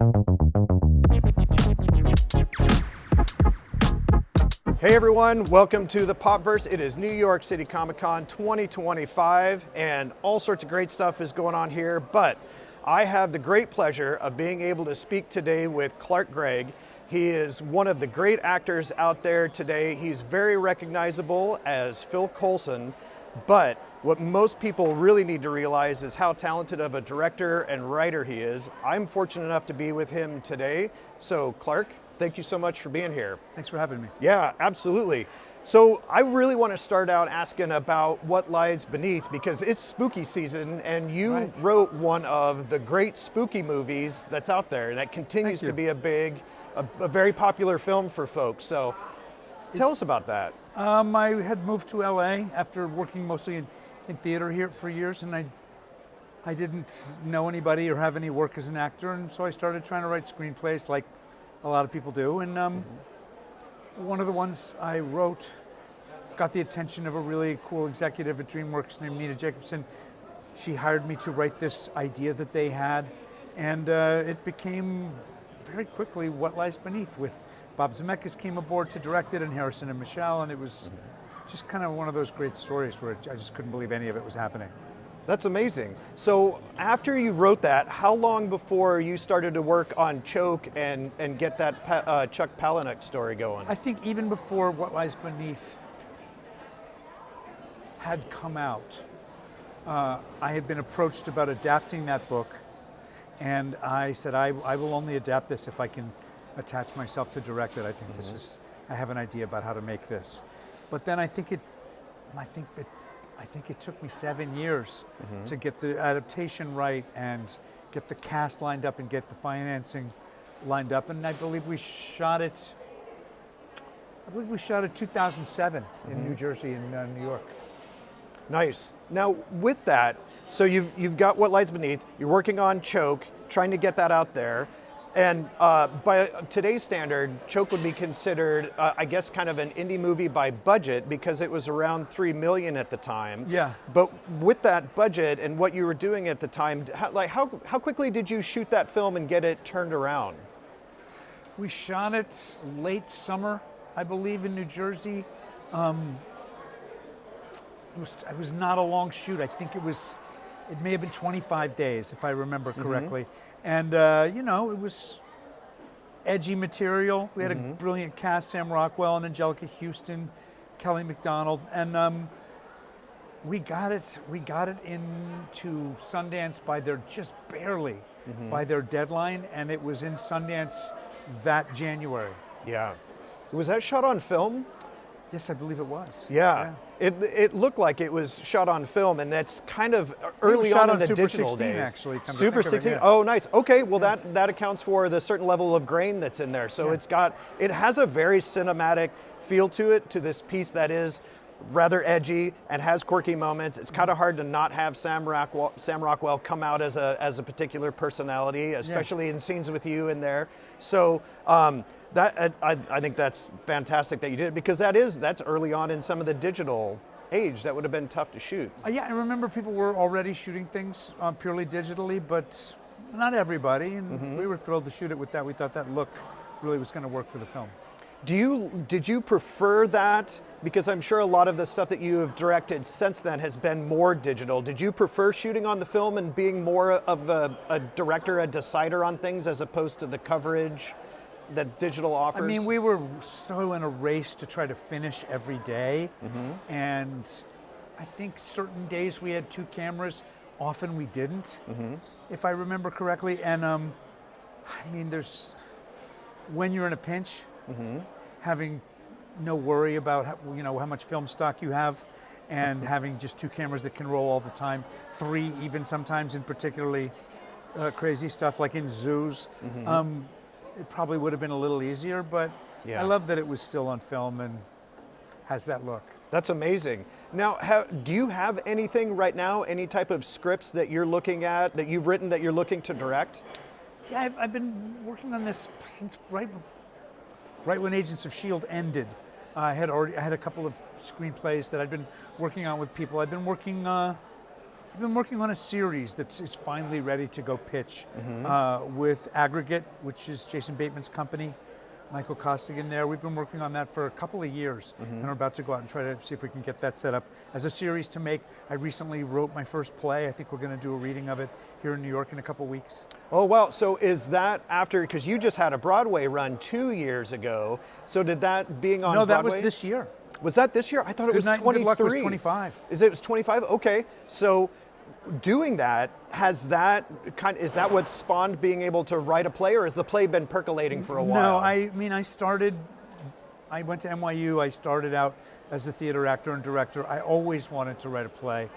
Hey everyone, welcome to the Popverse. It is New York City Comic Con 2025 and all sorts of great stuff is going on here, but I have the great pleasure of being able to speak today with Clark Gregg. He is one of the great actors out there today. He's very recognizable as Phil Coulson, but what most people really need to realize is how talented of a director and writer he is. I'm fortunate enough to be with him today. So Clark, thank you so much for being here. Thanks for having me. Yeah, absolutely. So I really want to start out asking about What Lies Beneath, because it's spooky season and you wrote one of the great spooky movies that's out there, and that continues to be a very popular film for folks. So tell us about that. I had moved to LA after working mostly in theater here for years, and I didn't know anybody or have any work as an actor, and so I started trying to write screenplays like a lot of people do, and one of the ones I wrote got the attention of a really cool executive at DreamWorks named Nina Jacobson. She hired me to write this idea that they had, and it became very quickly What Lies Beneath, with Bob Zemeckis came aboard to direct it, and Harrison and Michelle, and it was just kind of one of those great stories where I just couldn't believe any of it was happening. That's amazing. So after you wrote that, how long before you started to work on Choke and get that Chuck Palahniuk story going? I think even before What Lies Beneath had come out, I had been approached about adapting that book, and I said, I will only adapt this if I can attach myself to direct it. I think I have an idea about how to make this. But then I think it took me 7 years to get the adaptation right and get the cast lined up and get the financing lined up. And I believe we shot it 2007 in New Jersey and New York. Nice. Now with that, so you've got What Lies Beneath, you're working on Choke, trying to get that out there. And by today's standard, Choke would be considered, I guess, kind of an indie movie by budget, because it was around $3 million at the time. Yeah. But with that budget and what you were doing at the time, how quickly did you shoot that film and get it turned around? We shot it late summer, I believe, in New Jersey. It was not a long shoot. I think it may have been 25 days, if I remember correctly. And, it was edgy material. We had a brilliant cast, Sam Rockwell and Angelica Houston, Kelly MacDonald. And we got it into Sundance by by their deadline. And it was in Sundance that January. Yeah. Was that shot on film? Yes, I believe it was. Yeah. It looked like it was shot on film, and that's kind of early on in the Super digital 16, days. actually. Super 16. Oh, nice. Okay, well that accounts for the certain level of grain that's in there. So it has a very cinematic feel to it, to this piece that is rather edgy and has quirky moments. It's kind of hard to not have Sam Rockwell come out as a particular personality, especially in scenes with you in there. So. I think that's fantastic that you did it, because that's early on in some of the digital age. That would have been tough to shoot. Yeah, I remember people were already shooting things purely digitally, but not everybody, and we were thrilled to shoot it with that. We thought that look really was going to work for the film. Did you prefer that? Because I'm sure a lot of the stuff that you have directed since then has been more digital. Did you prefer shooting on the film and being more of a director, a decider on things, as opposed to the coverage that digital offers? I mean, we were so in a race to try to finish every day, and I think certain days we had 2 cameras, often we didn't, if I remember correctly. And I mean, when you're in a pinch, having no worry about how much film stock you have, and having just 2 cameras that can roll all the time, 3 even sometimes, in particularly crazy stuff like in zoos. It probably would have been a little easier, but I love that it was still on film and has that look. That's amazing. Now, do you have anything right now, any type of scripts that you're looking at, that you've written, that you're looking to direct? Yeah, I've been working on this since right when Agents of S.H.I.E.L.D. ended. I had a couple of screenplays that I'd been working on with people. I've been working I've been working on a series that is finally ready to go pitch with Aggregate, which is Jason Bateman's company. Michael Costigan there. We've been working on that for a couple of years, and we're about to go out and try to see if we can get that set up as a series to make. I recently wrote my first play. I think we're going to do a reading of it here in New York in a couple weeks. Oh, wow. So is that after, because you just had a Broadway run 2 years ago, so did that being on Broadway? No, that was this year. Was that this year? I thought it was 23. Good Luck was 25. Is it was 25? Okay. So doing that, is that what spawned being able to write a play, or has the play been percolating for a while? No, I went to NYU, I started out as a theater actor and director. I always wanted to write a play.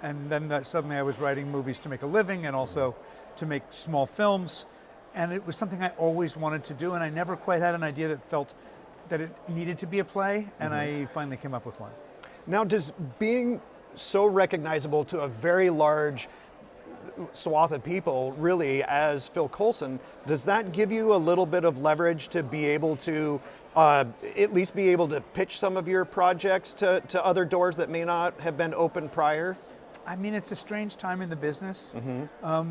And then suddenly I was writing movies to make a living and also to make small films. And it was something I always wanted to do, and I never quite had an idea that felt that it needed to be a play, and I finally came up with one. Now, does being so recognizable to a very large swath of people, really, as Phil Coulson, does that give you a little bit of leverage to be able to at least be able to pitch some of your projects to other doors that may not have been open prior? I mean, it's a strange time in the business. I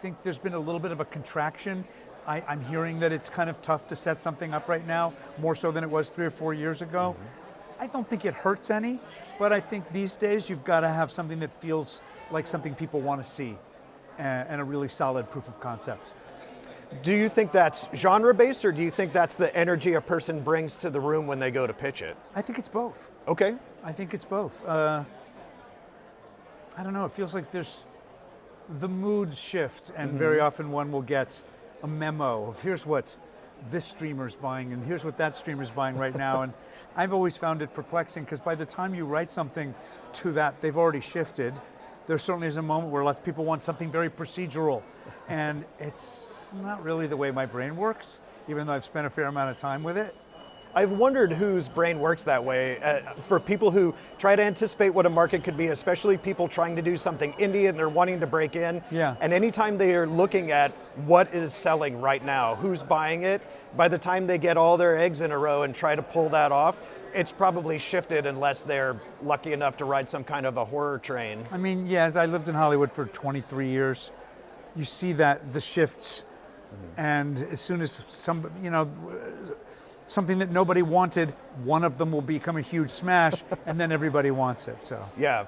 think there's been a little bit of a contraction. I'm hearing that it's kind of tough to set something up right now, more so than it was 3 or 4 years ago. I don't think it hurts any, but I think these days you've got to have something that feels like something people want to see and a really solid proof of concept. Do you think that's genre-based, or do you think that's the energy a person brings to the room when they go to pitch it? I think it's both. Okay. I think it's both. I don't know, it feels like there's the moods shift, and very often one will get a memo of here's what this streamer's buying and here's what that streamer's buying right now. And I've always found it perplexing because by the time you write something to that, they've already shifted. There certainly is a moment where lots of people want something very procedural, and it's not really the way my brain works, even though I've spent a fair amount of time with it. I've wondered whose brain works that way. For people who try to anticipate what a market could be, especially people trying to do something indie and they're wanting to break in. Yeah. And anytime they are looking at what is selling right now, who's buying it, by the time they get all their eggs in a row and try to pull that off, it's probably shifted unless they're lucky enough to ride some kind of a horror train. I mean, yeah, as I lived in Hollywood for 23 years, you see that the shifts, and as soon as something that nobody wanted, one of them will become a huge smash, and then everybody wants it. So yeah,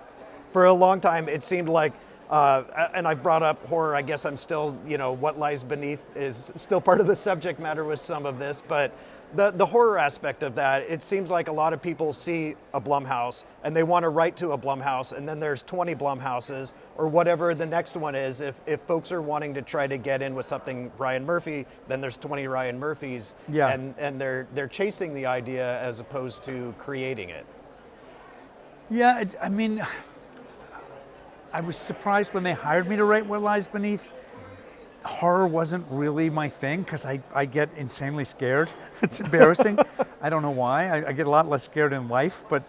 for a long time it seemed like, and I've brought up horror. I guess I'm still, what lies beneath is still part of the subject matter with some of this, but the horror aspect of that, it seems like a lot of people see a Blumhouse and they want to write to a Blumhouse, and then there's 20 Blumhouses or whatever the next one is. If folks are wanting to try to get in with something Ryan Murphy, then there's 20 Ryan Murphys. Yeah. And they're chasing the idea as opposed to creating it. yeah, I mean, I was surprised when they hired me to write What Lies Beneath. Horror wasn't really my thing because I get insanely scared. It's embarrassing. I don't know why. I get a lot less scared in life, but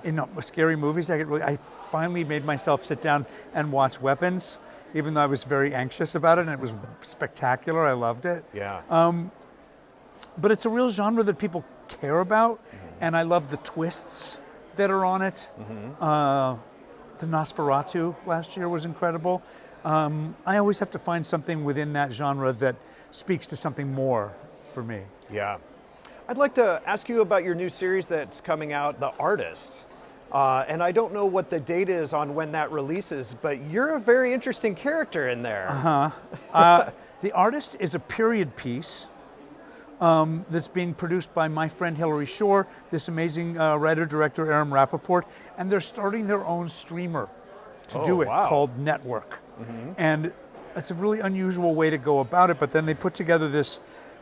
in scary movies, I finally made myself sit down and watch Weapons, even though I was very anxious about it, and it was spectacular. I loved it. Yeah. But it's a real genre that people care about, and I love the twists that are on it. The Nosferatu last year was incredible. I always have to find something within that genre that speaks to something more for me. Yeah. I'd like to ask you about your new series that's coming out, The Artist. And I don't know what the date is on when that releases, but you're a very interesting character in there. The Artist is a period piece that's being produced by my friend Hilary Shore, this amazing writer-director Aaron Rappaport, and they're starting their own streamer to do it, called Network. And it's a really unusual way to go about it, but then they put together this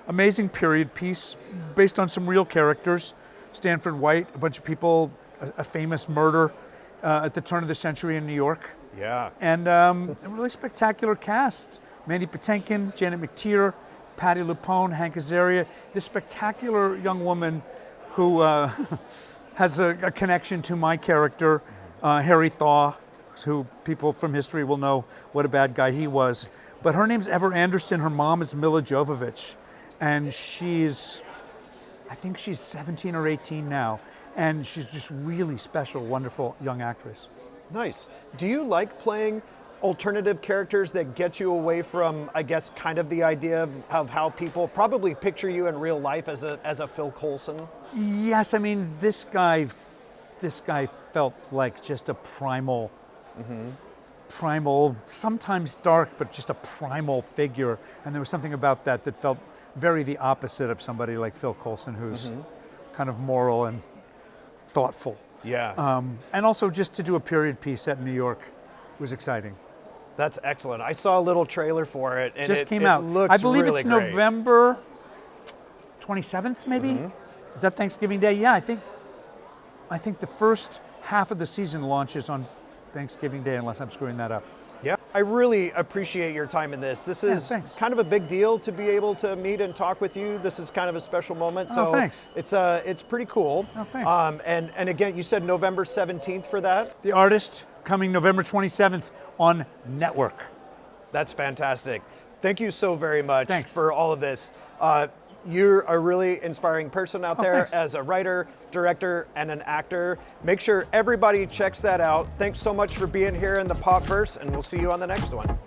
amazing period piece based on some real characters. Stanford White, a bunch of people, a famous murder at the turn of the century in New York. Yeah. And a really spectacular cast. Mandy Patinkin, Janet McTeer, Patti LuPone, Hank Azaria, this spectacular young woman who has a connection to my character, Harry Thaw, who people from history will know what a bad guy he was. But her name's Ever Anderson, her mom is Mila Jovovich, and I think she's 17 or 18 now, and she's just really special, wonderful young actress. Nice. Do you like playing alternative characters that get you away from, I guess, kind of the idea of how people probably picture you in real life as a Phil Coulson? Yes, I mean, this guy felt like just a primal, sometimes dark, but just a primal figure. And there was something about that felt very the opposite of somebody like Phil Coulson, who's kind of moral and thoughtful. Yeah. And also just to do a period piece set in New York was exciting. That's excellent. I saw a little trailer for it, and Just it came out. looks I believe really it's great. November 27th, maybe? Is that Thanksgiving Day? Yeah, I think the first half of the season launches on Thanksgiving Day, unless I'm screwing that up. Yeah, I really appreciate your time in this. This is kind of a big deal to be able to meet and talk with you. This is kind of a special moment. So thanks. It's pretty cool. Oh, thanks. And again, you said November 17th for that? The Artist, coming November 27th on Network. That's fantastic. Thank you so very much Thanks. for all of this. You're a really inspiring person out there thanks. as a writer, director, and an actor. Make sure everybody checks that out. Thanks so much for being here in the Popverse, and we'll see you on the next one.